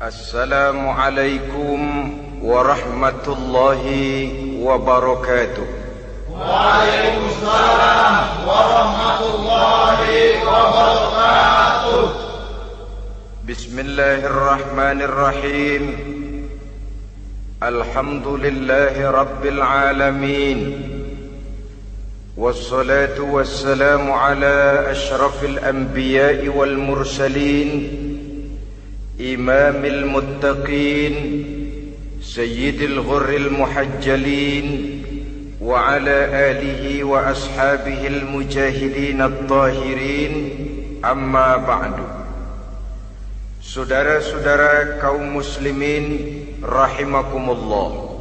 Assalamualaikum warahmatullahi wabarakatuh. Waalaikumsalam warahmatullahi wabarakatuh. Bismillahirrahmanirrahim. Alhamdulillahi rabbil alamin. Wassalatu wassalamu ala ashrafil anbiya'i wal mursalin, imamil muttaqin, sayyidil ghurril muhajjalin, wa ala alihi wa ashabihil mujahidin at-tahirin, amma ba'du. Saudara-saudara kaum muslimin rahimakumullah,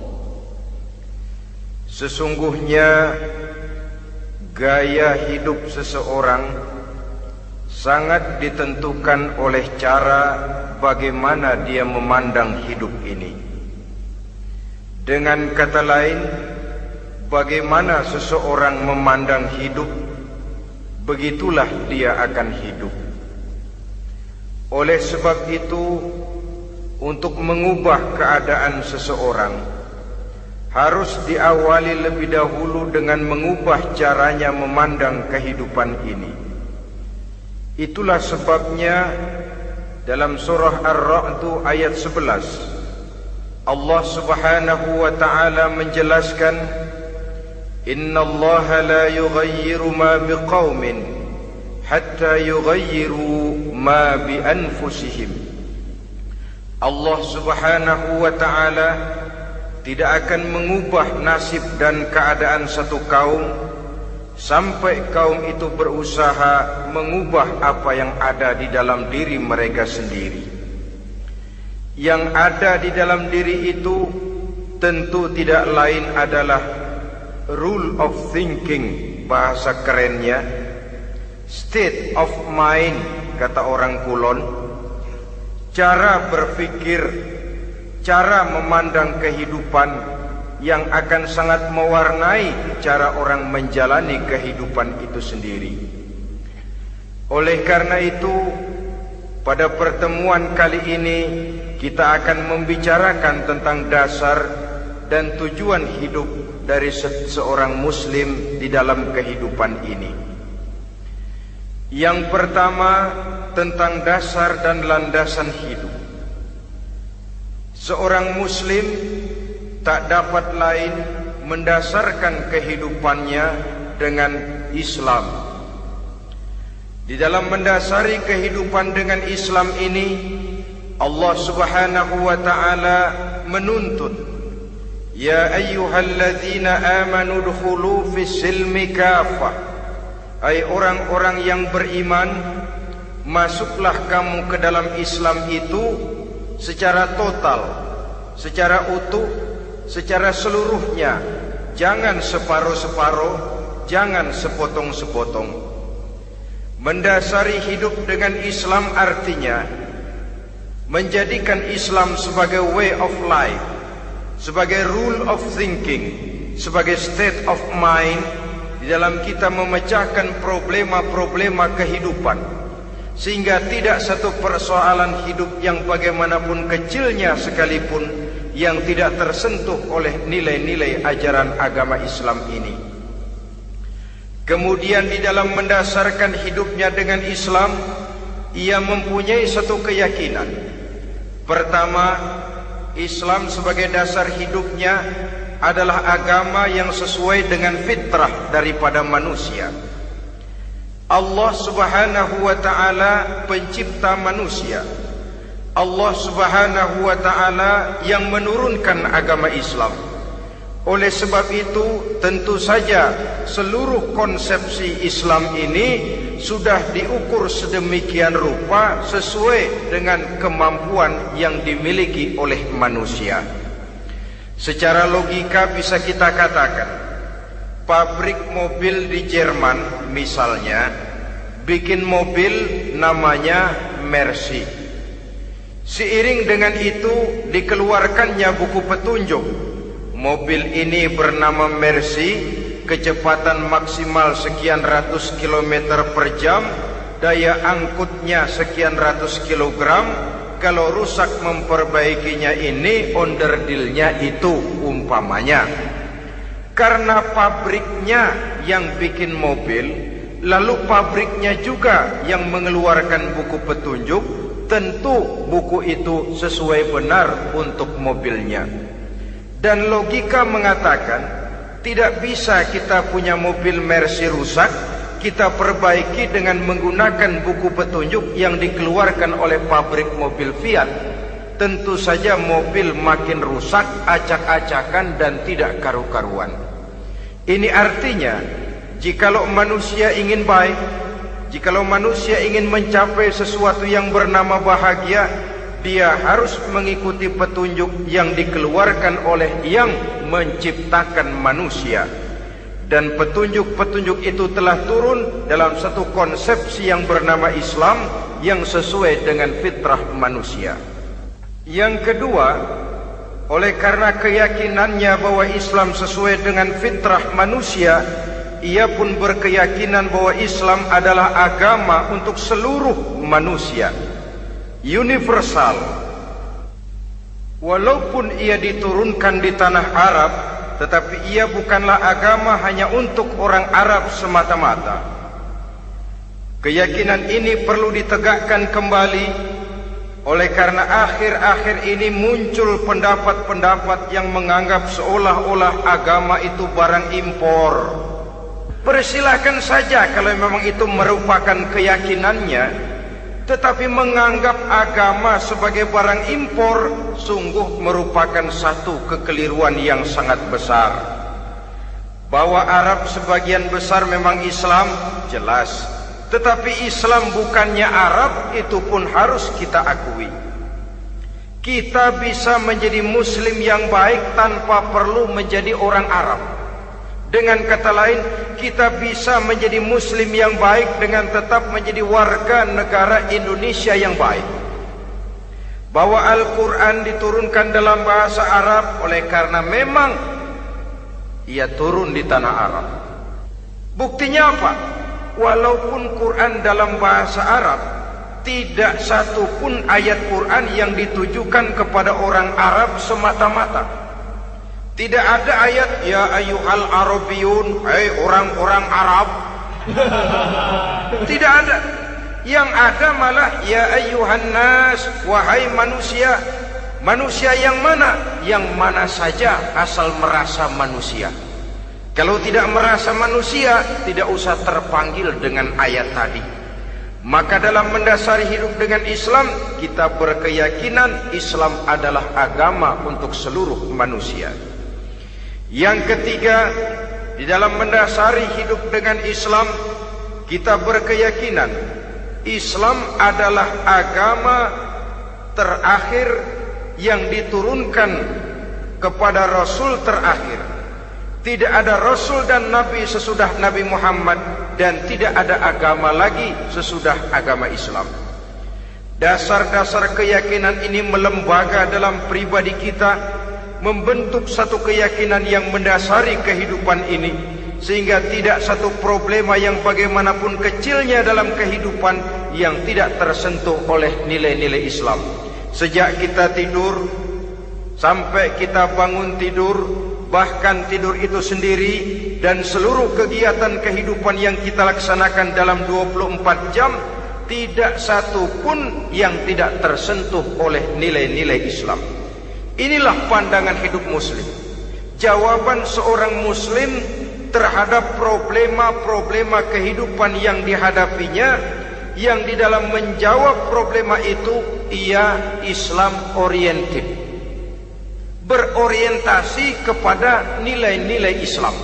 sesungguhnya gaya hidup seseorang sangat ditentukan oleh cara bagaimana dia memandang hidup ini. Dengan kata lain, bagaimana seseorang memandang hidup, begitulah dia akan hidup. Oleh sebab itu, untuk mengubah keadaan seseorang harus diawali lebih dahulu dengan mengubah caranya memandang kehidupan ini. Itulah sebabnya dalam surah Ar-Ra'd ayat 11 Allah Subhanahu wa ta'ala menjelaskan, Innallaha la yughayyiru ma biqaumin hatta yughayyiru ma bi anfusihim. Allah Subhanahu wa ta'ala tidak akan mengubah nasib dan keadaan satu kaum sampai kaum itu berusaha mengubah apa yang ada di dalam diri mereka sendiri. Yang ada di dalam diri itu tentu tidak lain adalah rule of thinking, bahasa kerennya state of mind, kata orang Kulon, cara berpikir, cara memandang kehidupan yang akan sangat mewarnai cara orang menjalani kehidupan itu sendiri. Oleh karena itu, pada pertemuan kali ini kita akan membicarakan tentang dasar dan tujuan hidup dari seorang muslim di dalam kehidupan ini. Yang pertama, tentang dasar dan landasan hidup. Seorang muslim tak dapat lain mendasarkan kehidupannya dengan Islam. Di dalam mendasari kehidupan dengan Islam ini, Allah Subhanahu wa ta'ala menuntut, Ya ayyuhalladzina amanu dkhulu fis silmi kafah. Hai orang-orang yang beriman, masuklah kamu ke dalam Islam itu secara total, secara utuh, secara seluruhnya. Jangan separuh-separuh, jangan sepotong-sepotong. Mendasari hidup dengan Islam artinya menjadikan Islam sebagai way of life, sebagai rule of thinking, sebagai state of mind di dalam kita memecahkan problema-problema kehidupan, sehingga tidak satu persoalan hidup yang bagaimanapun kecilnya sekalipun yang tidak tersentuh oleh nilai-nilai ajaran agama Islam ini. Kemudian di dalam mendasarkan hidupnya dengan Islam, ia mempunyai satu keyakinan. Pertama, Islam sebagai dasar hidupnya adalah agama yang sesuai dengan fitrah daripada manusia. Allah Subhanahu wa ta'ala pencipta manusia. Allah Subhanahu wa ta'ala yang menurunkan agama Islam. Oleh sebab itu, tentu saja seluruh konsepsi Islam ini sudah diukur sedemikian rupa sesuai dengan kemampuan yang dimiliki oleh manusia. Secara logika bisa kita katakan, pabrik mobil di Jerman misalnya bikin mobil namanya Mercy. Seiring dengan itu dikeluarkannya buku petunjuk. Mobil ini bernama Mercy, kecepatan maksimal sekian ratus kilometer per jam, daya angkutnya sekian ratus kilogram, kalau rusak memperbaikinya ini onderdilnya itu umpamanya. Karena pabriknya yang bikin mobil, lalu pabriknya juga yang mengeluarkan buku petunjuk, tentu buku itu sesuai benar untuk mobilnya. Dan logika mengatakan tidak bisa kita punya mobil Mercy rusak, kita perbaiki dengan menggunakan buku petunjuk yang dikeluarkan oleh pabrik mobil Fiat. Tentu saja mobil makin rusak, acak-acakan dan tidak karu-karuan. Ini artinya, jikalau manusia ingin baik, jikalau manusia ingin mencapai sesuatu yang bernama bahagia, dia harus mengikuti petunjuk yang dikeluarkan oleh yang menciptakan manusia. Dan petunjuk-petunjuk itu telah turun dalam satu konsepsi yang bernama Islam yang sesuai dengan fitrah manusia. Yang kedua, oleh karena keyakinannya bahwa Islam sesuai dengan fitrah manusia, ia pun berkeyakinan bahwa Islam adalah agama untuk seluruh manusia, universal. Walaupun ia diturunkan di tanah Arab, tetapi ia bukanlah agama hanya untuk orang Arab semata-mata. Keyakinan ini perlu ditegakkan kembali. Oleh karena akhir-akhir ini muncul pendapat-pendapat yang menganggap seolah-olah agama itu barang impor. Persilahkan saja kalau memang itu merupakan keyakinannya, tetapi menganggap agama sebagai barang impor sungguh merupakan satu kekeliruan yang sangat besar. Bahwa Arab sebagian besar memang Islam, jelas. Tetapi Islam bukannya Arab, itu pun harus kita akui. Kita bisa menjadi Muslim yang baik tanpa perlu menjadi orang Arab. Dengan kata lain, kita bisa menjadi Muslim yang baik dengan tetap menjadi warga negara Indonesia yang baik. Bahwa Al-Quran diturunkan dalam bahasa Arab oleh karena memang ia turun di tanah Arab. Buktinya apa? Walaupun Quran dalam bahasa Arab, tidak satu pun ayat Quran yang ditujukan kepada orang Arab semata-mata. Tidak ada ayat ya ayyuhal arabiyun, hai orang-orang Arab. Tidak ada. Yang ada malah ya ayyuhan nas, wahai manusia. Manusia yang mana? Yang mana saja asal merasa manusia. Kalau tidak merasa manusia, tidak usah terpanggil dengan ayat tadi. Maka dalam mendasari hidup dengan Islam, kita berkeyakinan Islam adalah agama untuk seluruh manusia. Yang ketiga, di dalam mendasari hidup dengan Islam, kita berkeyakinan Islam adalah agama terakhir yang diturunkan kepada Rasul terakhir. Tidak ada Rasul dan Nabi sesudah Nabi Muhammad, dan tidak ada agama lagi sesudah agama Islam. Dasar-dasar keyakinan ini melembaga dalam pribadi kita, membentuk satu keyakinan yang mendasari kehidupan ini, sehingga tidak satu problema yang bagaimanapun kecilnya dalam kehidupan yang tidak tersentuh oleh nilai-nilai Islam. Sejak kita tidur sampai kita bangun tidur, bahkan tidur itu sendiri dan seluruh kegiatan kehidupan yang kita laksanakan dalam 24 jam, tidak satu pun yang tidak tersentuh oleh nilai-nilai Islam. Inilah pandangan hidup Muslim. Jawaban seorang Muslim terhadap problema-problema kehidupan yang dihadapinya, yang di dalam menjawab problema itu ia Islam oriented, berorientasi kepada nilai-nilai Islam.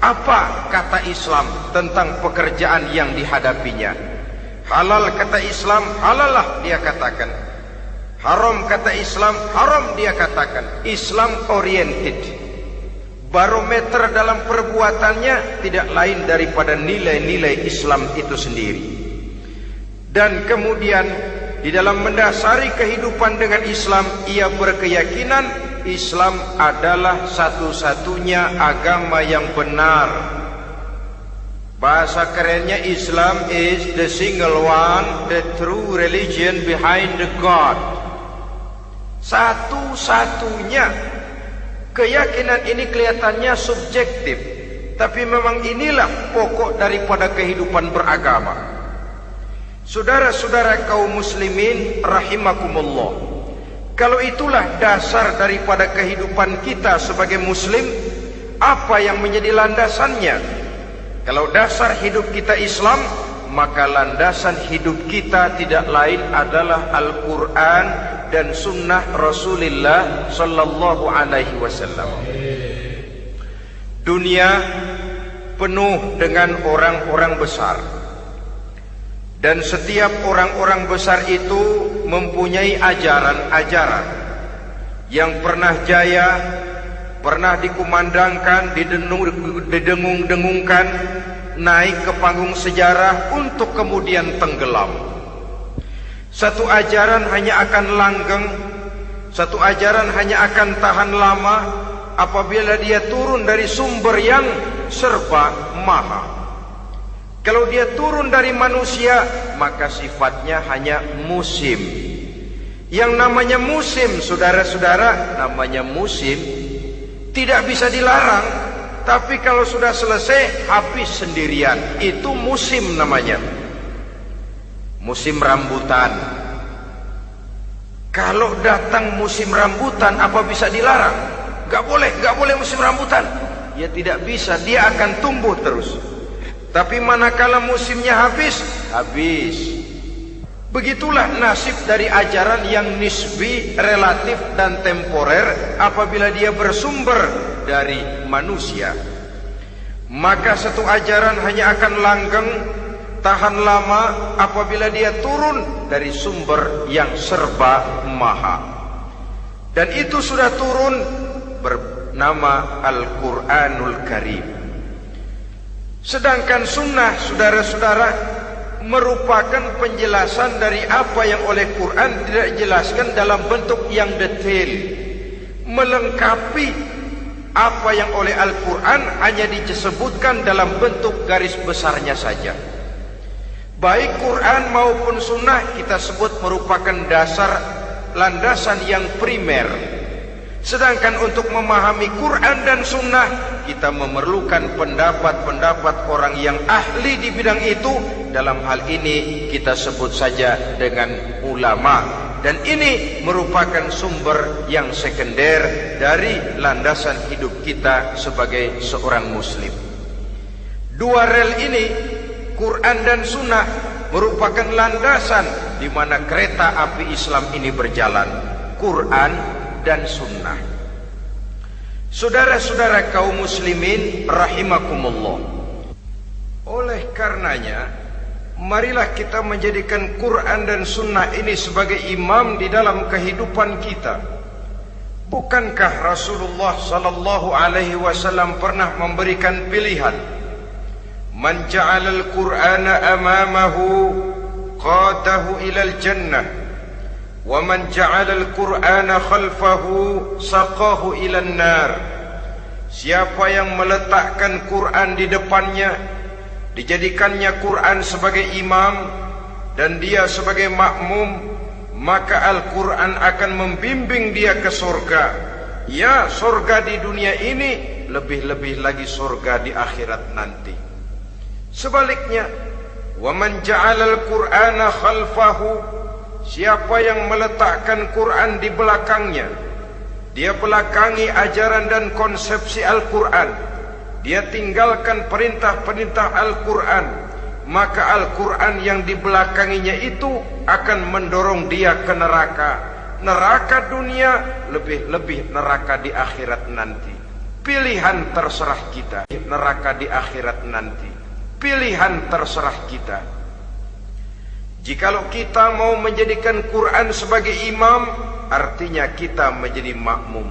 Apa kata Islam tentang pekerjaan yang dihadapinya? Halal kata Islam, halallah dia katakan. Haram kata Islam, haram dia katakan. Islam oriented. Barometer dalam perbuatannya tidak lain daripada nilai-nilai Islam itu sendiri. Dan kemudian di dalam mendasari kehidupan dengan Islam, ia berkeyakinan Islam adalah satu-satunya agama yang benar. Bahasa kerennya, Islam is the single one, the true religion behind the God. Satu-satunya. Keyakinan ini kelihatannya subjektif, tapi memang inilah pokok daripada kehidupan beragama. Saudara-saudara kaum muslimin rahimakumullah, kalau itulah dasar daripada kehidupan kita sebagai muslim, apa yang menjadi landasannya? Kalau dasar hidup kita Islam, maka landasan hidup kita tidak lain adalah Al-Quran dan Sunnah Rasulullah Sallallahu Alaihi Wasallam. Dunia penuh dengan orang-orang besar, dan setiap orang-orang besar itu mempunyai ajaran-ajaran yang pernah jaya, pernah dikumandangkan, didengung-dengungkan, naik ke panggung sejarah untuk kemudian tenggelam. Satu ajaran hanya akan langgeng, satu ajaran hanya akan tahan lama apabila dia turun dari sumber yang serba maha. Kalau dia turun dari manusia, maka sifatnya hanya musim. Yang namanya musim, saudara-saudara, namanya musim tidak bisa dilarang, tapi kalau sudah selesai habis sendirian. Itu musim namanya. Musim rambutan. Kalau datang musim rambutan, apa bisa dilarang? Gak boleh musim rambutan. Ya tidak bisa, dia akan tumbuh terus. Tapi manakala musimnya habis. Begitulah nasib dari ajaran yang nisbi, relatif dan temporer apabila dia bersumber dari manusia. Maka satu ajaran hanya akan langgeng, tahan lama apabila dia turun dari sumber yang serba maha. Dan itu sudah turun bernama Al-Quranul Karim. Sedangkan sunnah, saudara-saudara, merupakan penjelasan dari apa yang oleh Quran tidak dijelaskan dalam bentuk yang detail, melengkapi apa yang oleh Al-Quran hanya disebutkan dalam bentuk garis besarnya saja. Baik Quran maupun sunnah kita sebut merupakan dasar, landasan yang primer. Sedangkan untuk memahami Quran dan sunnah, kita memerlukan pendapat-pendapat orang yang ahli di bidang itu. Dalam hal ini kita sebut saja dengan ulama. Dan ini merupakan sumber yang sekunder dari landasan hidup kita sebagai seorang muslim. Dua rel ini, Quran dan sunnah, merupakan landasan di mana kereta api Islam ini berjalan. Quran dan sunnah. Saudara-saudara kaum muslimin rahimakumullah, oleh karenanya marilah kita menjadikan Quran dan sunnah ini sebagai imam di dalam kehidupan kita. Bukankah Rasulullah sallallahu alaihi wasallam pernah memberikan pilihan, man ja'alal Qur'ana amamahu qadahu ilal jannah, wa man ja'alal Qur'ana khalfahu saqahu ilan nar. Siapa yang meletakkan Quran di depannya, dijadikannya Quran sebagai imam dan dia sebagai makmum, maka Al-Quran akan membimbing dia ke surga. Ya, surga di dunia ini, lebih-lebih lagi surga di akhirat nanti. Sebaliknya, wa man ja'alal Qur'ana khalfahu, siapa yang meletakkan Quran di belakangnya, dia belakangi ajaran dan konsepsi Al-Quran, dia tinggalkan perintah-perintah Al-Quran, maka Al-Quran yang dibelakanginya itu akan mendorong dia ke neraka. Neraka dunia, lebih-lebih neraka di akhirat nanti. Pilihan terserah kita. Neraka di akhirat nanti, pilihan terserah kita. Jikalau kita mau menjadikan Quran sebagai imam, artinya kita menjadi makmum.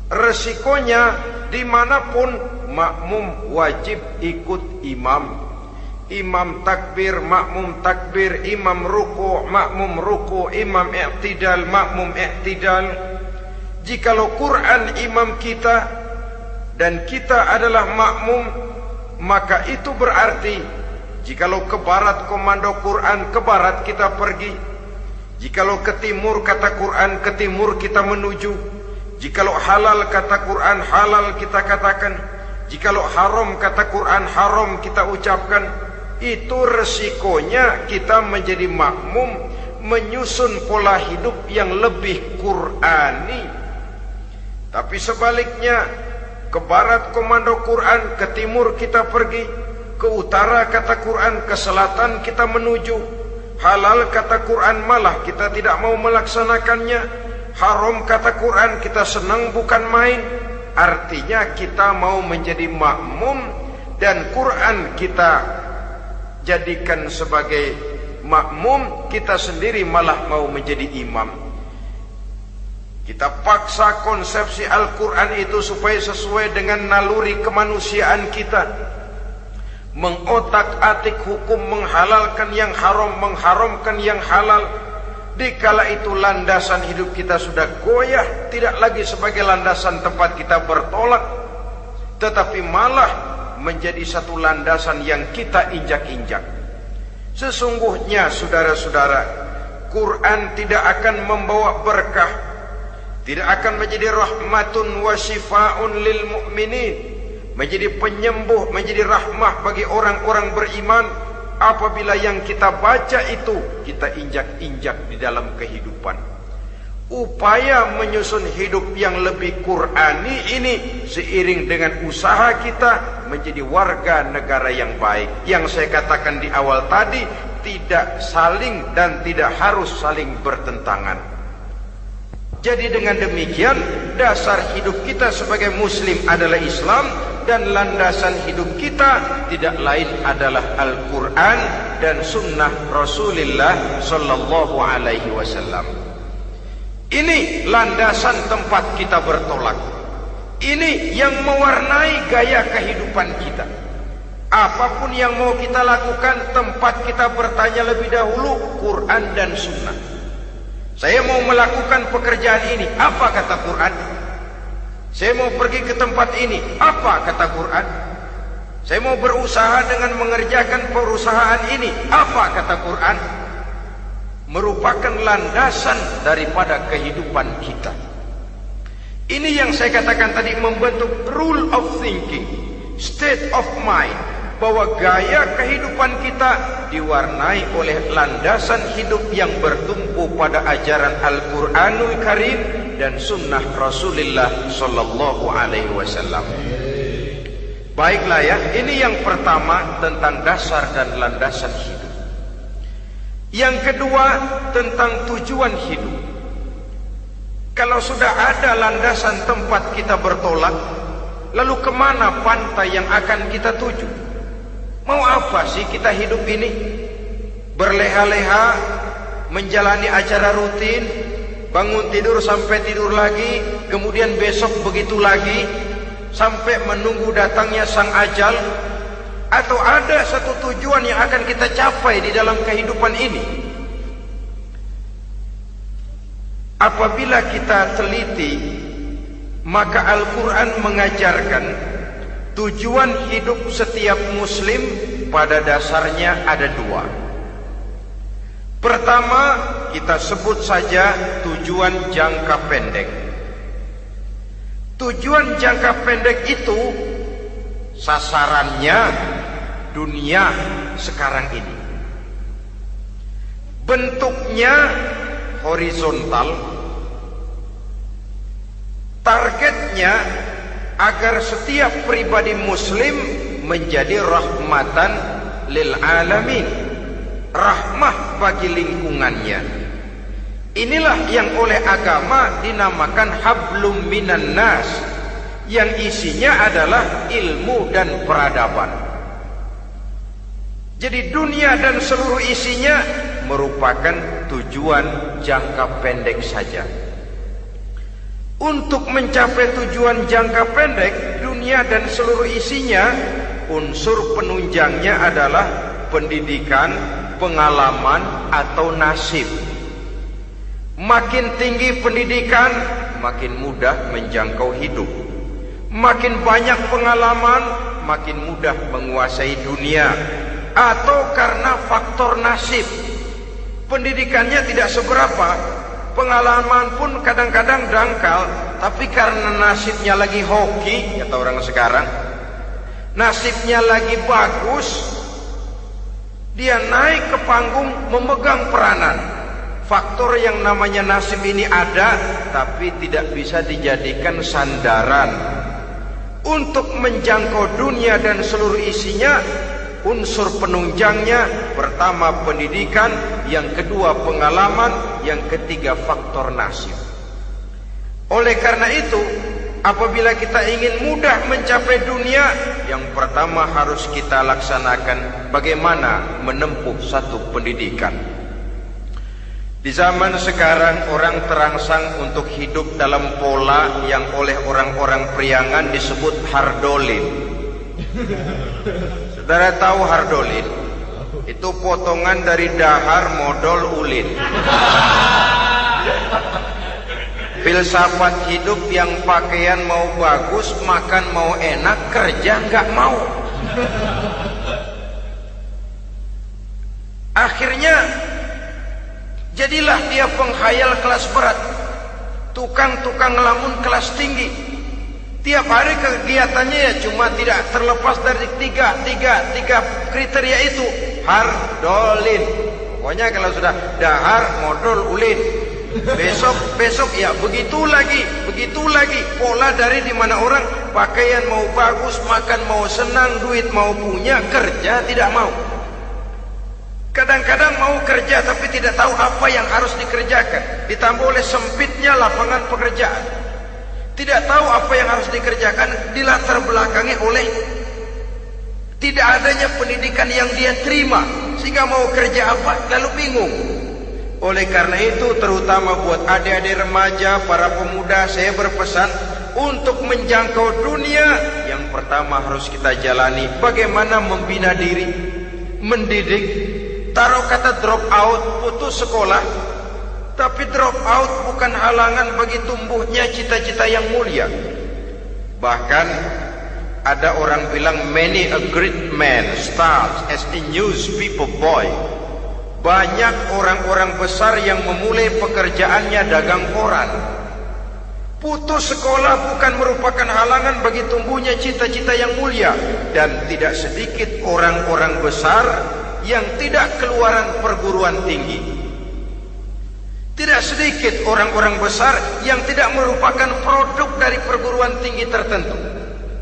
Resikonya dimanapun, makmum wajib ikut imam. Imam takbir, makmum takbir. Imam ruku', makmum ruku'. Imam i'tidal, makmum i'tidal. Jikalau Quran imam kita dan kita adalah makmum, maka itu berarti jikalau ke barat komando Quran, ke barat kita pergi. Jikalau ke timur kata Quran, ke timur kita menuju. Jikalau halal kata Quran, halal kita katakan. Jikalau haram kata Quran, haram kita ucapkan. Itu resikonya kita menjadi makmum, menyusun pola hidup yang lebih Qurani. Tapi sebaliknya, ke barat komando Quran, ke timur kita pergi, ke utara kata Quran, ke selatan kita menuju. Halal kata Quran malah kita tidak mau melaksanakannya. Haram kata Quran kita senang bukan main. Artinya kita mau menjadi makmum, dan Quran kita jadikan sebagai makmum, kita sendiri malah mau menjadi imam. Kita paksa konsepsi Al-Quran itu supaya sesuai dengan naluri kemanusiaan kita. Mengotak-atik hukum, menghalalkan yang haram, mengharamkan yang halal. Dikala itu landasan hidup kita sudah goyah, tidak lagi sebagai landasan tempat kita bertolak, tetapi malah menjadi satu landasan yang kita injak-injak. Sesungguhnya saudara-saudara, Quran tidak akan membawa berkah, tidak akan menjadi rahmatun wa shifaun lil mu'minin, menjadi penyembuh, menjadi rahmah bagi orang-orang beriman, apabila yang kita baca itu kita injak-injak di dalam kehidupan. Upaya menyusun hidup yang lebih Qurani ini seiring dengan usaha kita menjadi warga negara yang baik. Yang saya katakan di awal tadi, tidak saling dan tidak harus saling bertentangan. Jadi dengan demikian, dasar hidup kita sebagai muslim adalah Islam, dan landasan hidup kita tidak lain adalah Al-Quran dan sunnah Rasulullah sallallahu alaihi wasallam. Ini landasan tempat kita bertolak. Ini yang mewarnai gaya kehidupan kita. Apapun yang mau kita lakukan, tempat kita bertanya lebih dahulu Quran dan sunnah. Saya mau melakukan pekerjaan ini, apa kata Quran? Saya mau pergi ke tempat ini, apa kata Quran? Saya mau berusaha dengan mengerjakan perusahaan ini, apa kata Quran? Merupakan landasan daripada kehidupan kita. Ini yang saya katakan tadi, membentuk rule of thinking, state of mind, bahwa gaya kehidupan kita diwarnai oleh landasan hidup yang bertumpu pada ajaran Al-Quranul Karim dan sunnah Rasulullah sallallahu alaihi wasallam. Baiklah ya, ini yang pertama tentang dasar dan landasan hidup. Yang kedua tentang tujuan hidup. Kalau sudah ada landasan tempat kita bertolak, lalu kemana pantai yang akan kita tuju? Mau apa sih kita hidup ini? Berleha-leha, menjalani acara rutin, bangun tidur sampai tidur lagi, kemudian besok begitu lagi, sampai menunggu datangnya sang ajal? Atau ada satu tujuan yang akan kita capai di dalam kehidupan ini? Apabila kita teliti, maka Al-Quran mengajarkan tujuan hidup setiap muslim pada dasarnya ada dua. Pertama, kita sebut saja tujuan jangka pendek. Tujuan jangka pendek itu sasarannya dunia sekarang ini. Bentuknya horizontal. Targetnya agar setiap pribadi muslim menjadi rahmatan lil alamin, rahmah bagi lingkungannya. Inilah yang oleh agama dinamakan hablum minan nas, yang isinya adalah ilmu dan peradaban. Jadi dunia dan seluruh isinya merupakan tujuan jangka pendek saja. Untuk mencapai tujuan jangka pendek, dunia dan seluruh isinya, unsur penunjangnya adalah pendidikan, pengalaman, atau nasib. Makin tinggi pendidikan, makin mudah menjangkau hidup. Makin banyak pengalaman, makin mudah menguasai dunia. Atau karena faktor nasib, pendidikannya tidak seberapa, pengalaman pun kadang-kadang dangkal, tapi karena nasibnya lagi hoki, kata orang sekarang, nasibnya lagi bagus, dia naik ke panggung memegang peranan. Faktor yang namanya nasib ini ada, tapi tidak bisa dijadikan sandaran. Untuk menjangkau dunia dan seluruh isinya, unsur penunjangnya pertama pendidikan, yang kedua pengalaman, yang ketiga faktor nasib. Oleh karena itu, apabila kita ingin mudah mencapai dunia, yang pertama harus kita laksanakan bagaimana menempuh satu pendidikan. Di zaman sekarang orang terangsang untuk hidup dalam pola yang oleh orang-orang priangan disebut hardolin. Saudara tahu hardolin? Itu potongan dari dahar modal ulin. Filsafat hidup yang pakaian mau bagus, makan mau enak, kerja nggak mau. Akhirnya jadilah dia penghayal kelas berat, tukang-tukang ngelamun kelas tinggi. Tiap hari kegiatannya ya cuma tidak terlepas dari tiga kriteria itu, hardolin. Pokoknya kalau sudah dahar modal ulin, besok ya begitu lagi, pola dari dimana orang pakaian mau bagus, makan mau senang, duit mau punya, kerja tidak mau. Kadang-kadang mau kerja tapi tidak tahu apa yang harus dikerjakan, ditambah oleh sempitnya lapangan pekerjaan. Tidak tahu apa yang harus dikerjakan, dilatar belakangi oleh tidak adanya pendidikan yang dia terima, sehingga mau kerja apa lalu bingung. Oleh karena itu, terutama buat adik-adik remaja, para pemuda, saya berpesan untuk menjangkau dunia, yang pertama harus kita jalani bagaimana membina diri, mendidik. Taruh kata drop out, putus sekolah, tapi drop out bukan halangan bagi tumbuhnya cita-cita yang mulia. Bahkan ada orang bilang many a great man starts as a newspaper boy. Banyak orang-orang besar yang memulai pekerjaannya dagang koran. Putus sekolah bukan merupakan halangan bagi tumbuhnya cita-cita yang mulia. Dan tidak sedikit orang-orang besar yang tidak keluaran perguruan tinggi. Tidak sedikit orang-orang besar yang tidak merupakan produk dari perguruan tinggi tertentu,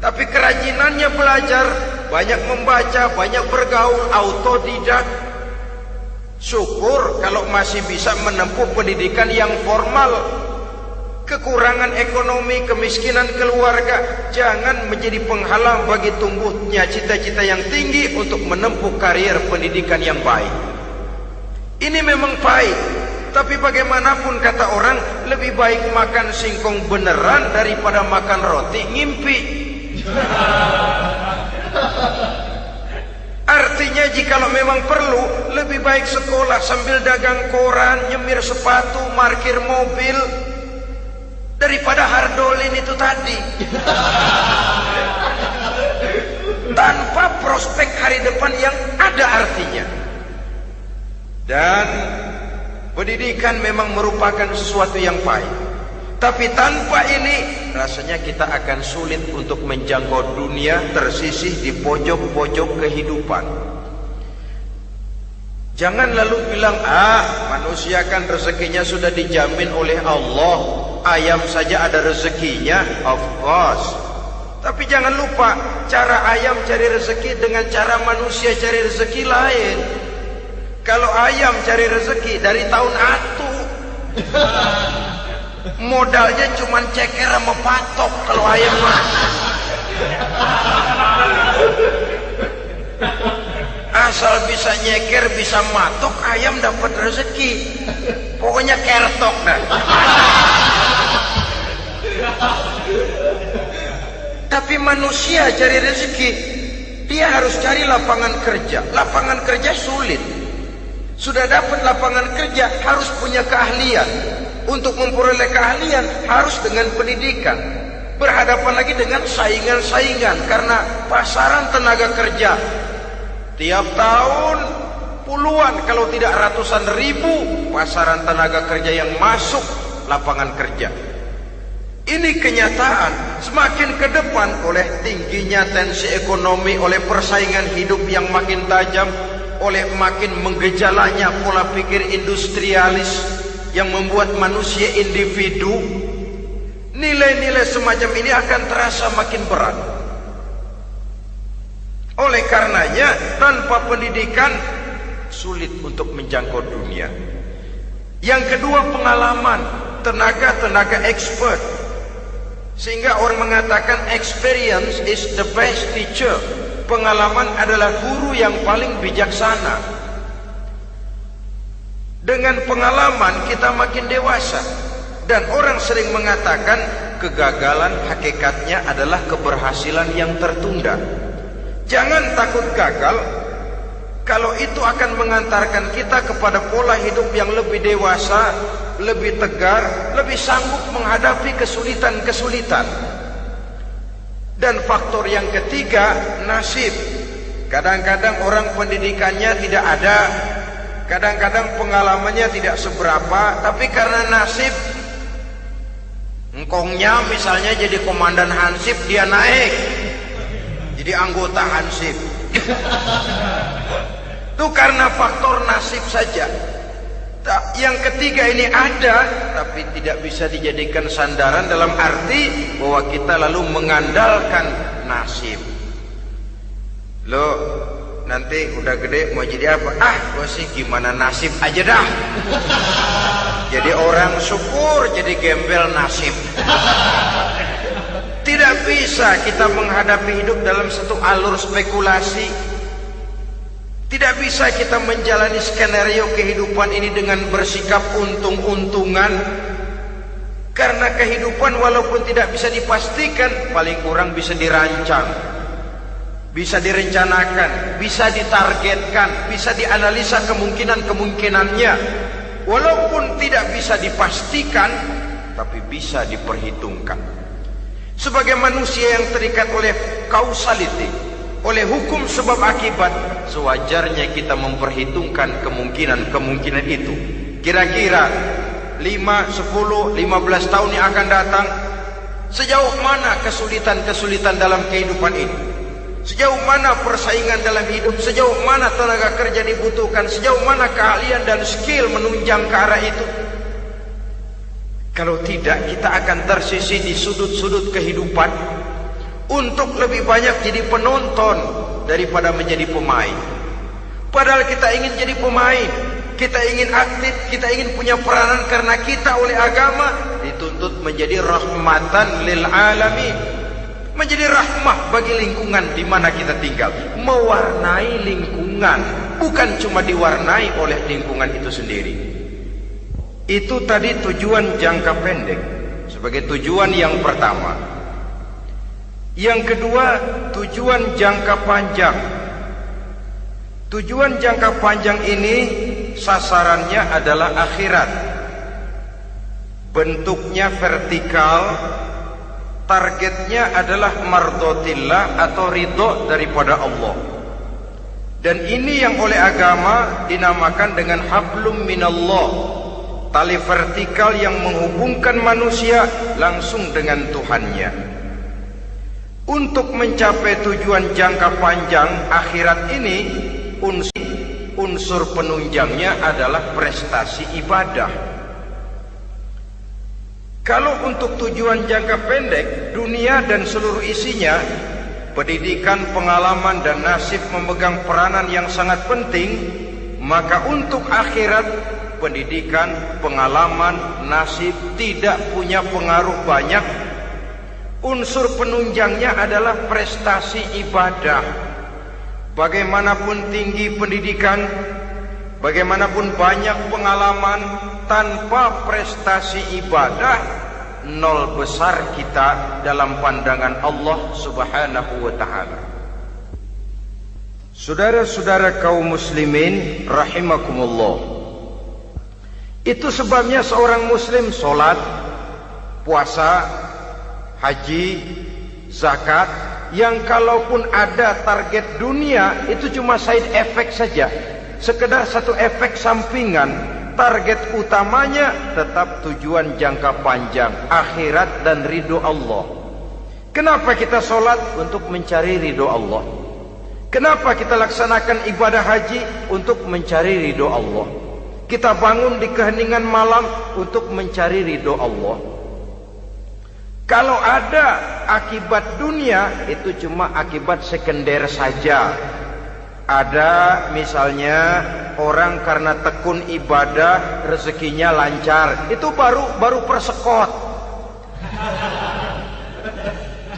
tapi kerajinannya belajar, banyak membaca, banyak bergaul, autodidak. Syukur kalau masih bisa menempuh pendidikan yang formal. Kekurangan ekonomi, kemiskinan keluarga jangan menjadi penghalang bagi tumbuhnya cita-cita yang tinggi untuk menempuh karier pendidikan yang baik. Ini memang baik, tapi bagaimanapun kata orang, lebih baik makan singkong beneran daripada makan roti ngimpi. Artinya jikalau memang perlu, lebih baik sekolah sambil dagang koran, nyemir sepatu, parkir mobil, daripada hardolin itu tadi. Tanpa prospek hari depan yang ada artinya. Dan pendidikan memang merupakan sesuatu yang baik, tapi tanpa ini rasanya kita akan sulit untuk menjangkau dunia, tersisih di pojok-pojok kehidupan. Jangan lalu bilang, manusia kan rezekinya sudah dijamin oleh Allah, ayam saja ada rezekinya. Of course. Tapi jangan lupa, cara ayam cari rezeki dengan cara manusia cari rezeki lain. Kalau ayam cari rezeki dari tahun atu, modalnya cuma ceker sama patok. Kalau ayam mah asal bisa nyeker, bisa matok, ayam dapat rezeki. Pokoknya kertok dah. Tapi manusia cari rezeki, dia harus cari lapangan kerja. Lapangan kerja sulit. Sudah dapat lapangan kerja, harus punya keahlian. Untuk memperoleh keahlian, harus dengan pendidikan. Berhadapan lagi dengan saingan-saingan, karena pasaran tenaga kerja tiap tahun puluhan kalau tidak ratusan ribu pasaran tenaga kerja yang masuk lapangan kerja. Ini kenyataan. Semakin ke depan oleh tingginya tensi ekonomi, oleh persaingan hidup yang makin tajam, oleh makin menggejalanya pola pikir industrialis yang membuat manusia individu, nilai-nilai semacam ini akan terasa makin berat. Oleh karenanya tanpa pendidikan sulit untuk menjangkau dunia. Yang kedua, pengalaman, tenaga expert. Sehingga orang mengatakan experience is the best teacher. Pengalaman adalah guru yang paling bijaksana. Dengan pengalaman kita makin dewasa. Dan orang sering mengatakan kegagalan hakikatnya adalah keberhasilan yang tertunda. Jangan takut gagal. Kalau itu akan mengantarkan kita kepada pola hidup yang lebih dewasa, lebih tegar, lebih sanggup menghadapi kesulitan-kesulitan. Dan faktor yang ketiga, nasib. Kadang-kadang orang pendidikannya tidak ada, kadang-kadang pengalamannya tidak seberapa, tapi karena nasib, engkongnya misalnya jadi komandan Hansip, dia naik jadi anggota Hansip. Itu karena faktor nasib saja. Yang ketiga ini ada, tapi tidak bisa dijadikan sandaran dalam arti bahwa kita lalu mengandalkan nasib. Lo nanti udah gede mau jadi apa? Gua sih gimana nasib aja dah. Jadi orang syukur, jadi gembel nasib. Tidak bisa kita menghadapi hidup dalam satu alur spekulasi. Tidak bisa kita menjalani skenario kehidupan ini dengan bersikap untung-untungan. Karena kehidupan walaupun tidak bisa dipastikan, paling kurang bisa dirancang, bisa direncanakan, bisa ditargetkan, bisa dianalisa kemungkinan-kemungkinannya. Walaupun tidak bisa dipastikan, tapi bisa diperhitungkan. Sebagai manusia yang terikat oleh causality, oleh hukum sebab akibat, sewajarnya kita memperhitungkan kemungkinan-kemungkinan itu. Kira-kira 5, 10, 15 tahun yang akan datang, sejauh mana kesulitan-kesulitan dalam kehidupan ini, sejauh mana persaingan dalam hidup, sejauh mana tenaga kerja dibutuhkan, sejauh mana keahlian dan skill menunjang ke arah itu. Kalau tidak, kita akan tersisih di sudut-sudut kehidupan untuk lebih banyak jadi penonton daripada menjadi pemain. Padahal kita ingin jadi pemain, kita ingin aktif, kita ingin punya peranan karena kita oleh agama dituntut menjadi rahmatan lil alamin, menjadi rahmah bagi lingkungan di mana kita tinggal, mewarnai lingkungan, bukan cuma diwarnai oleh lingkungan itu sendiri. Itu tadi tujuan jangka pendek sebagai tujuan yang pertama. Yang kedua, tujuan jangka panjang. Tujuan jangka panjang ini sasarannya adalah akhirat. Bentuknya vertikal, targetnya adalah mardhatillah atau ridho daripada Allah. Dan ini yang oleh agama dinamakan dengan hablum minallah, tali vertikal yang menghubungkan manusia langsung dengan Tuhannya. Untuk mencapai tujuan jangka panjang akhirat ini, unsur penunjangnya adalah prestasi ibadah. Kalau untuk tujuan jangka pendek, dunia dan seluruh isinya, pendidikan, pengalaman dan nasib memegang peranan yang sangat penting, maka untuk akhirat, pendidikan, pengalaman, nasib tidak punya pengaruh banyak. Unsur penunjangnya adalah prestasi ibadah. Bagaimanapun tinggi pendidikan, bagaimanapun banyak pengalaman, tanpa prestasi ibadah, nol besar kita dalam pandangan Allah Subhanahu wa ta'ala. Saudara-saudara kaum muslimin rahimakumullah, itu sebabnya seorang muslim sholat, puasa, haji, zakat, yang kalaupun ada target dunia itu cuma side effect saja, sekedar satu efek sampingan. Target utamanya tetap tujuan jangka panjang, akhirat dan ridho Allah. Kenapa kita sholat? Untuk mencari ridho Allah. Kenapa kita laksanakan ibadah haji? Untuk mencari ridho Allah. Kita bangun di keheningan malam untuk mencari ridho Allah. Kalau ada akibat dunia, itu cuma akibat sekunder saja. Ada misalnya orang karena tekun ibadah rezekinya lancar, itu baru persekot,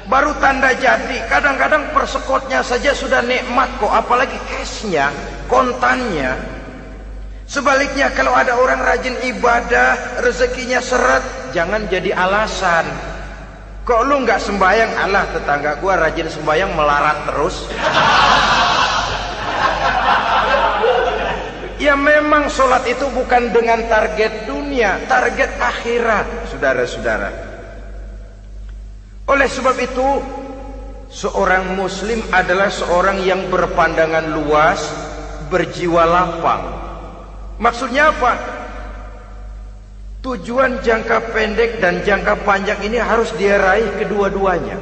baru tanda jadi. Kadang-kadang persekotnya saja sudah nikmat kok, apalagi cashnya, kontannya. Sebaliknya kalau ada orang rajin ibadah rezekinya seret, jangan jadi alasan. Kok lu nggak sembahyang? Alah, tetangga gua rajin sembahyang melarat terus. Ya memang sholat itu bukan dengan target dunia, target akhirat, saudara-saudara. Oleh sebab itu, seorang muslim adalah seorang yang berpandangan luas, berjiwa lapang. Maksudnya apa? Tujuan jangka pendek dan jangka panjang ini harus dia raih kedua-duanya.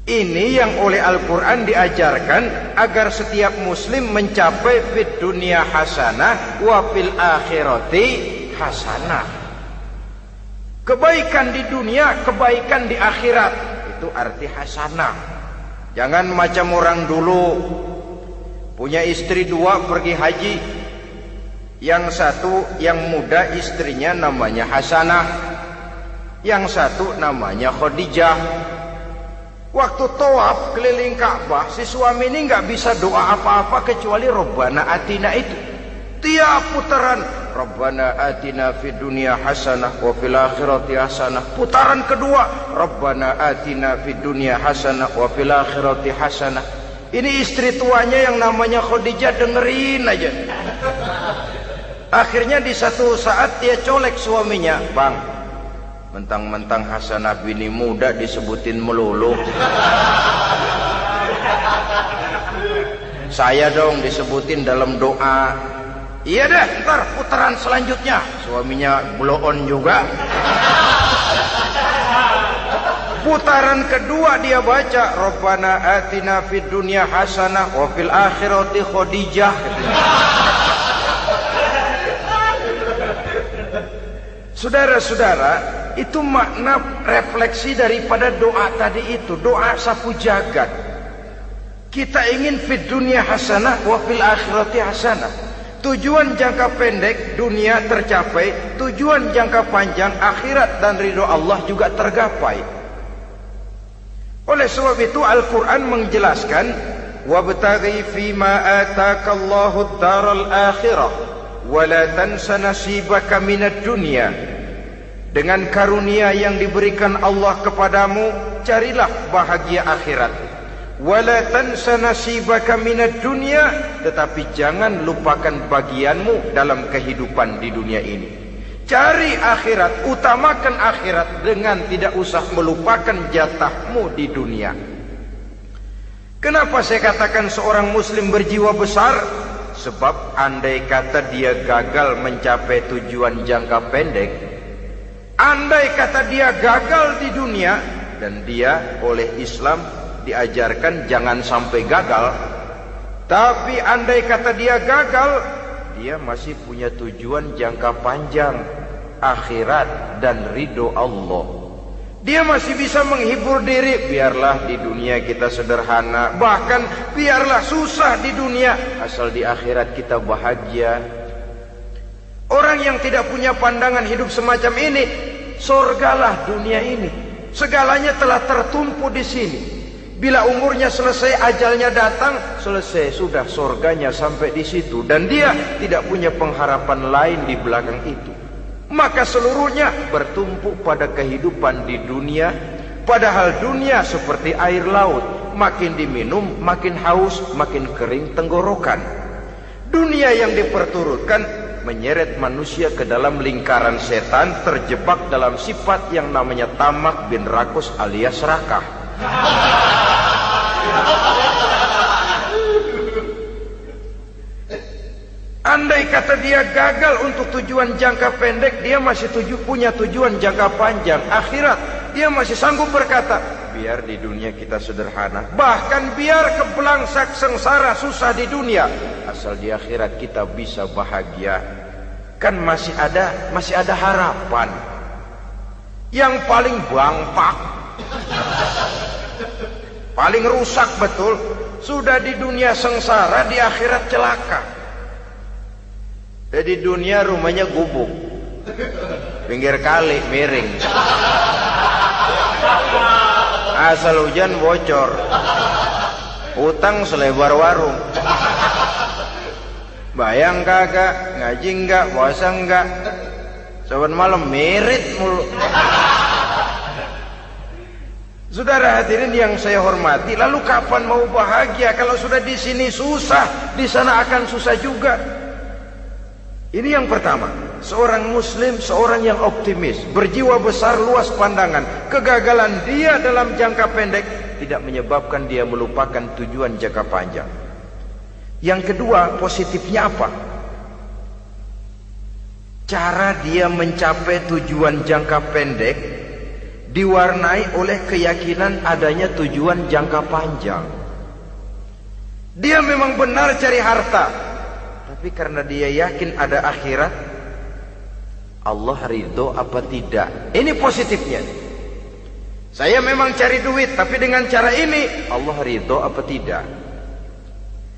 Ini yang oleh Al-Quran diajarkan agar setiap muslim mencapai fid dunya hasanah wa fil akhirati hasanah. Kebaikan di dunia, kebaikan di akhirat, itu arti hasanah. Jangan macam orang dulu, punya istri dua pergi haji. Yang satu yang muda istrinya namanya Hasanah, yang satu namanya Khadijah. Waktu tawaf keliling Ka'bah, si suami ini nggak bisa doa apa-apa kecuali Rabbana Atina itu. Tiap putaran Rabbana Atina fid dunya hasanah wa fil akhirati hasanah. Putaran kedua Rabbana Atina fid dunya hasanah wa fil akhirati hasanah. Ini istri tuanya yang namanya Khadijah dengerin aja. Akhirnya di satu saat dia colek suaminya, "Bang, mentang-mentang Hasanah bini muda disebutin melulu, saya dong disebutin dalam doa." "Iya deh, ntar putaran selanjutnya." Suaminya blow on juga. Putaran kedua dia baca Rabbana Atina fid dunya hasanah wa fil akhirati Khadijah. Saudara-saudara, itu makna refleksi daripada doa tadi itu, doa sapu jagat. Kita ingin fid dunya hasanah wa fil akhirati hasanah. Tujuan jangka pendek dunia tercapai, tujuan jangka panjang akhirat dan ridho Allah juga tergapai. Oleh sebab itu Al-Quran menjelaskan, wabtaghi fima atakallahu ad-daral akhirah wa la tansa nasibaka minad dunya. Dengan karunia yang diberikan Allah kepadamu, carilah bahagia akhirat. Wala tansa nasibaka minad dunya, tetapi jangan lupakan bagianmu dalam kehidupan di dunia ini. Cari akhirat, utamakan akhirat dengan tidak usah melupakan jatahmu di dunia. Kenapa saya katakan seorang muslim berjiwa besar? Sebab andai kata dia gagal mencapai tujuan jangka pendek, andai kata dia gagal di dunia, dan dia oleh Islam diajarkan jangan sampai gagal, tapi andai kata dia gagal, dia masih punya tujuan jangka panjang, akhirat dan ridho Allah. Dia masih bisa menghibur diri, biarlah di dunia kita sederhana, bahkan biarlah susah di dunia, asal di akhirat kita bahagia. Orang yang tidak punya pandangan hidup semacam ini, surgalah dunia ini, segalanya telah tertumpu di sini. Bila umurnya selesai, ajalnya datang, selesai, sudah surganya sampai di situ, dan dia tidak punya pengharapan lain di belakang itu. Maka seluruhnya bertumpu pada kehidupan di dunia, padahal dunia seperti air laut, makin diminum makin haus, makin kering tenggorokan. Dunia yang diperturutkan menyeret manusia ke dalam lingkaran setan, terjebak dalam sifat yang namanya tamak bin rakus alias serakah. kata dia gagal untuk tujuan jangka pendek, dia masih punya tujuan jangka panjang, akhirat. Dia masih sanggup berkata, biar di dunia kita sederhana, bahkan biar kebelangsak sengsara susah di dunia, asal di akhirat kita bisa bahagia. Kan masih ada harapan. Yang paling bangpak, paling rusak betul, sudah di dunia sengsara, di akhirat celaka. Jadi dunia rumahnya gubuk, pinggir kali miring, asal hujan bocor, utang selebar warung. Bayang kagak, ngaji enggak, puasa enggak, saban malam merit mulu. Saudara hadirin yang saya hormati, lalu kapan mau bahagia kalau sudah di sini susah, di sana akan susah juga. Ini yang pertama, seorang muslim, seorang yang optimis, berjiwa besar, luas pandangan. Kegagalan dia dalam jangka pendek tidak menyebabkan dia melupakan tujuan jangka panjang. Yang kedua, positifnya apa? Cara dia mencapai tujuan jangka pendek diwarnai oleh keyakinan adanya tujuan jangka panjang. Dia memang benar cari harta, tapi karena dia yakin ada akhirat, Allah ridho apa tidak. Ini positifnya. Saya memang cari duit, tapi dengan cara ini Allah ridho apa tidak.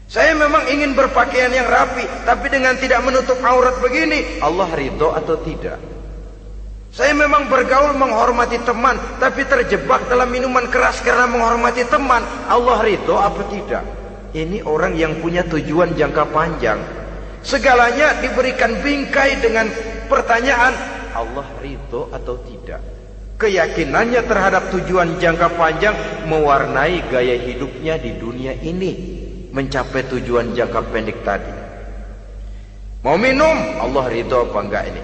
Saya memang ingin berpakaian yang rapi, tapi dengan tidak menutup aurat begini, Allah ridho atau tidak. Saya memang bergaul menghormati teman, tapi terjebak dalam minuman keras karena menghormati teman, Allah ridho apa tidak. Ini orang yang punya tujuan jangka panjang. Segalanya diberikan bingkai dengan pertanyaan, Allah ridho atau tidak. Keyakinannya terhadap tujuan jangka panjang mewarnai gaya hidupnya di dunia ini, mencapai tujuan jangka pendek tadi. Mau minum, Allah ridho apa enggak ini?